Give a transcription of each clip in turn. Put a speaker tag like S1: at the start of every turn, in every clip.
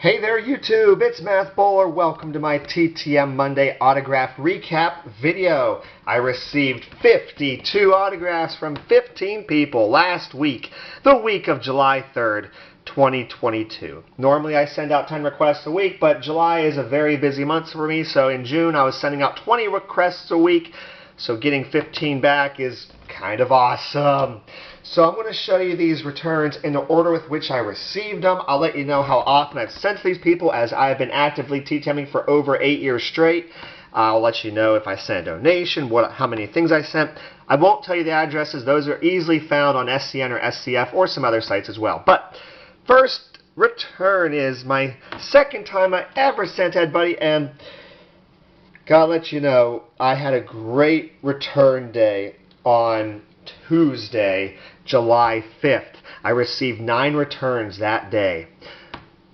S1: Hey there YouTube, it's Math Bowler. Welcome to my TTM Monday autograph recap video. I received 52 autographs from 15 people last week, the week of July 3rd, 2022. Normally I send out 10 requests a week, but July is a very busy month for me, so in June I was sending out 20 requests a week, so getting 15 back is kind of awesome. So I'm going to show you these returns in the order with which I received them. I'll let you know how often I've sent these people, as I've been actively TTMing for over 8 years straight. I'll let you know if I sent a donation, how many things I sent. I won't tell you the addresses. Those are easily found on SCN or SCF or some other sites as well. But first return is my second time I ever sent Ed Buddy, and gotta let you know, I had a great return day on Tuesday, July 5th. I received 9 returns that day.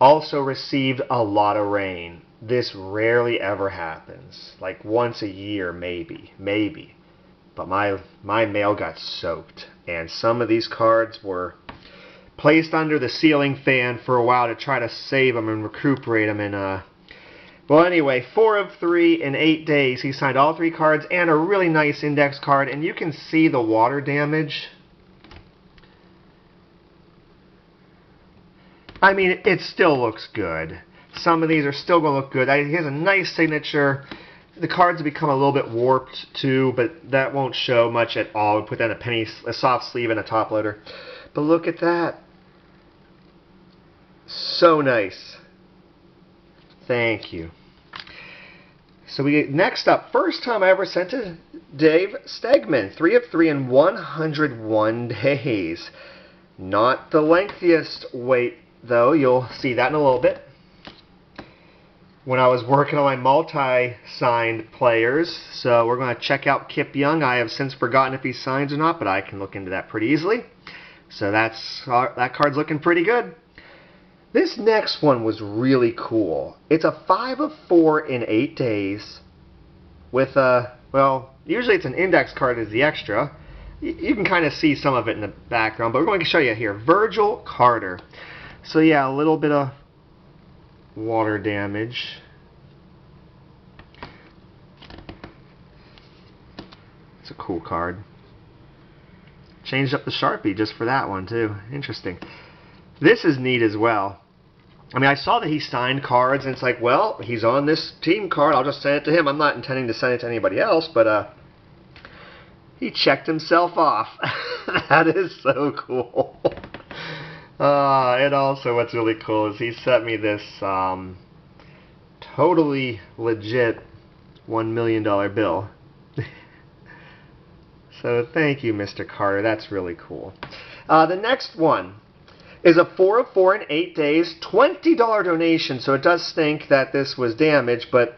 S1: Also received a lot of rain. This rarely ever happens. Like once a year, maybe. But my mail got soaked. And some of these cards were placed under the ceiling fan for a while to try to save them and recuperate them. And well, anyway, 4 of 3 in 8 days. He signed all 3 cards and a really nice index card. And you can see the water damage. I mean, it still looks good. Some of these are still going to look good. He has a nice signature. The cards have become a little bit warped too, but that won't show much at all. We put that in a soft sleeve and a top loader. But look at that. So nice. Thank you. So we get next up, first time I ever sent to Dave Stegman, 3 of 3 in 101 days. Not the lengthiest wait though, you'll see that in a little bit. When I was working on my multi-signed players, so we're going to check out Kip Young. I have since forgotten if he signs or not, but I can look into that pretty easily. So that card's looking pretty good. This next one was really cool. It's a 5 of 4 in 8 days with a, well, usually it's an index card as the extra. You can kind of see some of it in the background, but we're going to show you here. Virgil Carter. So yeah, a little bit of water damage. It's a cool card. Changed up the Sharpie just for that one too. Interesting. This is neat as well. I mean, I saw that he signed cards, and it's like, well, he's on this team card. I'll just send it to him. I'm not intending to send it to anybody else, but he checked himself off. That is so cool. And also, what's really cool is he sent me this totally legit $1 million bill. So thank you, Mr. Carter. That's really cool. The next one is a 4 of 4 in 8 days, $20 donation, so it does stink that this was damaged, but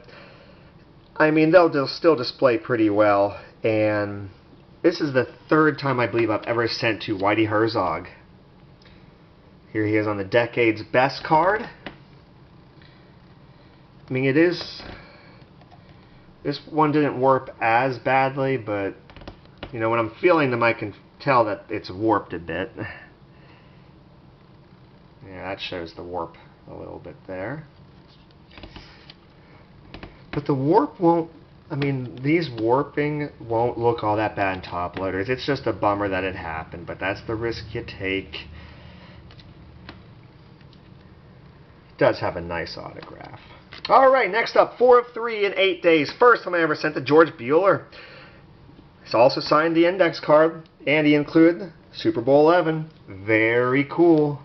S1: I mean, they'll still display pretty well. And this is the 3rd time I believe I've ever sent to Whitey Herzog. Here he is on the Decade's Best card. I mean, this one didn't warp as badly, but you know, when I'm feeling them, I can tell that it's warped a bit. Yeah, that shows the warp a little bit there. But the warp won't, I mean, these warping won't look all that bad in top loaders. It's just a bummer that it happened, but that's the risk you take. It does have a nice autograph. Alright, next up, 4 of 3 in 8 days. First time I ever sent to George Bueller. He's also signed the index card, and he included Super Bowl 11. Very cool.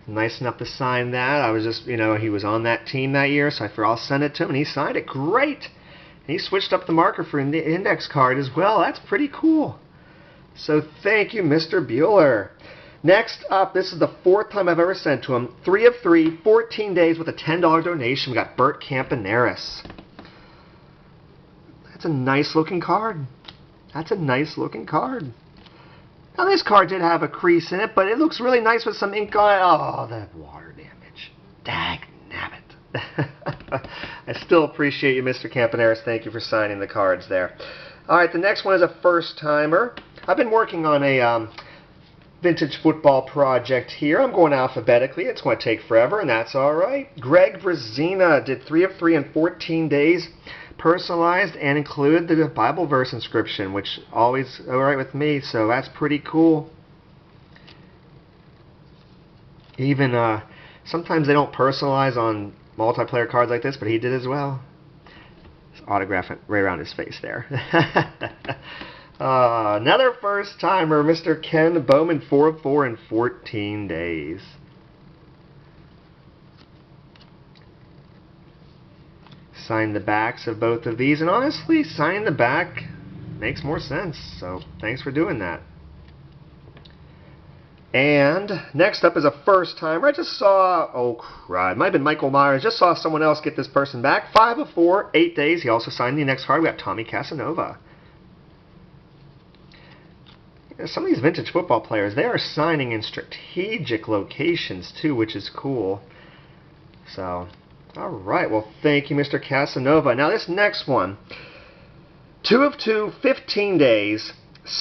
S1: Nice enough to sign that. I was just, you know, he was on that team that year, so I figured I'll send it to him, and he signed it. Great! And he switched up the marker for the index card as well. That's pretty cool. So thank you, Mr. Bueller. Next up, this is the 4th time I've ever sent to him. 3 of 3, 14 days with a $10 donation. We got Bert Campaneris. That's a nice looking card. That's a nice looking card. Now this card did have a crease in it, but it looks really nice with some ink on it. Oh, that water damage. Dagnabbit. I still appreciate you, Mr. Campaneris. Thank you for signing the cards there. Alright, the next one is a first timer. I've been working on a vintage football project here. I'm going alphabetically. It's going to take forever, and that's all right. Greg Brazina did 3 of 3 in 14 days. Personalized and included the Bible verse inscription, which always all right with me, so that's pretty cool. Even sometimes they don't personalize on multiplayer cards like this, but he did as well. His autograph right around his face there. Another first timer, Mr. Ken Bowman, 4 of 4 in 14 days. Sign the backs of both of these, and honestly, signing the back makes more sense, so thanks for doing that. And next up is a first timer. I just saw, oh crap, it might have been Michael Myers. Just saw someone else get this person back. 5 of 4, 8 days. He also signed the next card. We got Tommy Casanova. Some of these vintage football players, they are signing in strategic locations too, which is cool. So, alright, well thank you, Mr. Casanova. Now this next one, 2 of 2, 15 days,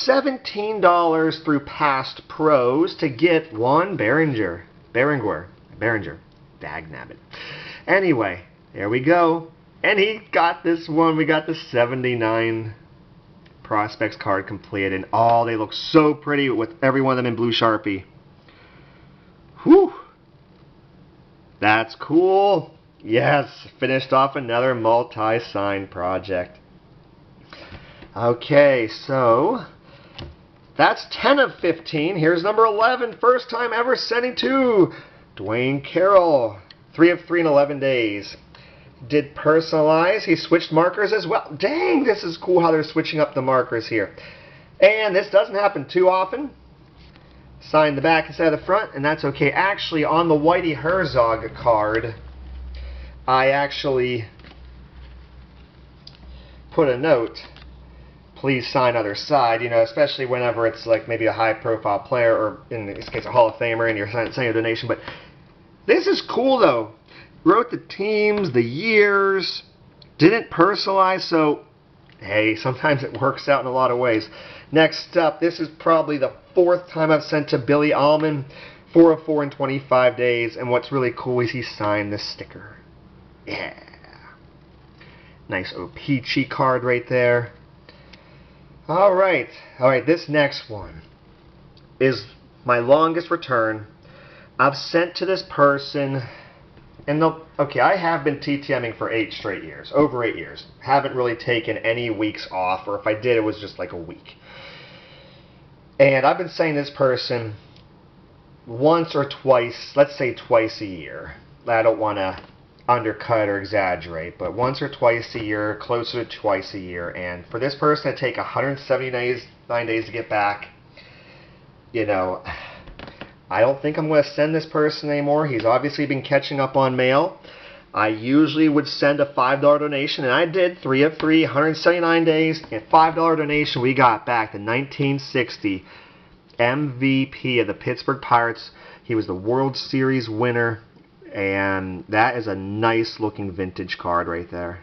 S1: $17 through past pros to get one Behringer. Dagnabbit. Anyway, there we go. And he got this one. We got the 79 prospects card completed, and oh, they look so pretty with every one of them in blue Sharpie. Whew! That's cool. Yes, finished off another multi-sign project. Okay, so that's 10 of 15. Here's number 11. First time ever sending to Dwayne Carroll. 3 of 3 in 11 days. Did personalize. He switched markers as well. Dang, this is cool how they're switching up the markers here. And this doesn't happen too often. Sign the back instead of the front, and that's okay. Actually, on the Whitey Herzog card, I actually put a note. Please sign other side, you know, especially whenever it's like maybe a high-profile player, or in this case a Hall of Famer, and you're sending a donation. But this is cool, though. Wrote the teams, the years, didn't personalize, so hey, sometimes it works out in a lot of ways. Next up, this is probably the 4th time I've sent to Billy Allman, 4 of 4 in 25 days, and what's really cool is he signed this sticker. Yeah. Nice O-Peachy card right there. Alright, this next one is my longest return. I've sent to this person, and okay, I have been TTMing for 8 straight years, over 8 years. Haven't really taken any weeks off, or if I did, it was just like a week. And I've been saying this person once or twice, let's say twice a year. I don't want to undercut or exaggerate, but once or twice a year, closer to twice a year. And for this person to take 179 days to get back, you know, I don't think I'm going to send this person anymore. He's obviously been catching up on mail. I usually would send a $5 donation, and I did 3 of 3, 179 days, and $5 donation. We got back the 1960 MVP of the Pittsburgh Pirates. He was the World Series winner, and that is a nice looking vintage card right there.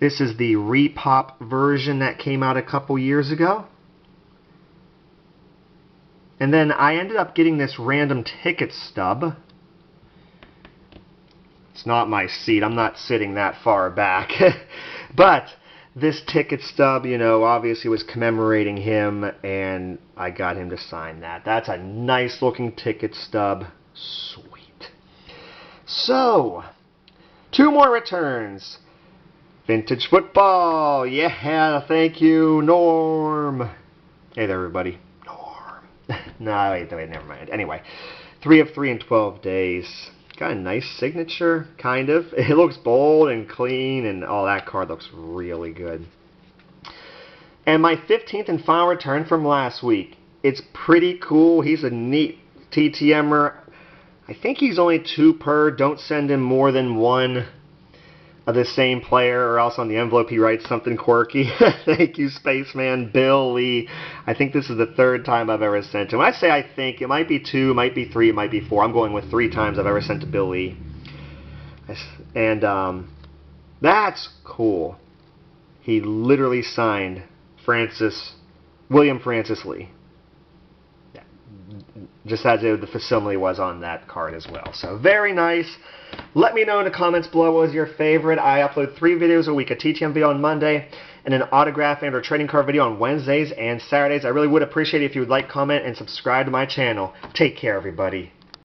S1: This is the Repop version that came out a couple years ago. And then I ended up getting this random ticket stub. It's not my seat. I'm not sitting that far back. But this ticket stub, you know, obviously was commemorating him, and I got him to sign that. That's a nice looking ticket stub. Sweet. So, 2 more returns. Vintage football. Yeah, thank you, Norm. Hey there, everybody. No, wait, never mind. Anyway, 3 of 3 in 12 days. Got a nice signature, kind of. It looks bold and clean, and oh, that card looks really good. And my 15th and final return from last week. It's pretty cool. He's a neat TTMer. I think he's only 2 per. Don't send him more than 1 of the same player, or else on the envelope he writes something quirky. Thank you, Spaceman Bill Lee. I think this is the 3rd time I've ever sent to him. I say I think. It might be 2, it might be 3, it might be 4. I'm going with 3 times I've ever sent to Bill Lee. And that's cool. He literally signed William Francis Lee. just as the facsimile was on that card as well. So very nice. Let me know in the comments below what was your favorite. I upload 3 videos a week, a TTM video on Monday, and an autograph and or trading card video on Wednesdays and Saturdays. I really would appreciate it if you would like, comment, and subscribe to my channel. Take care, everybody.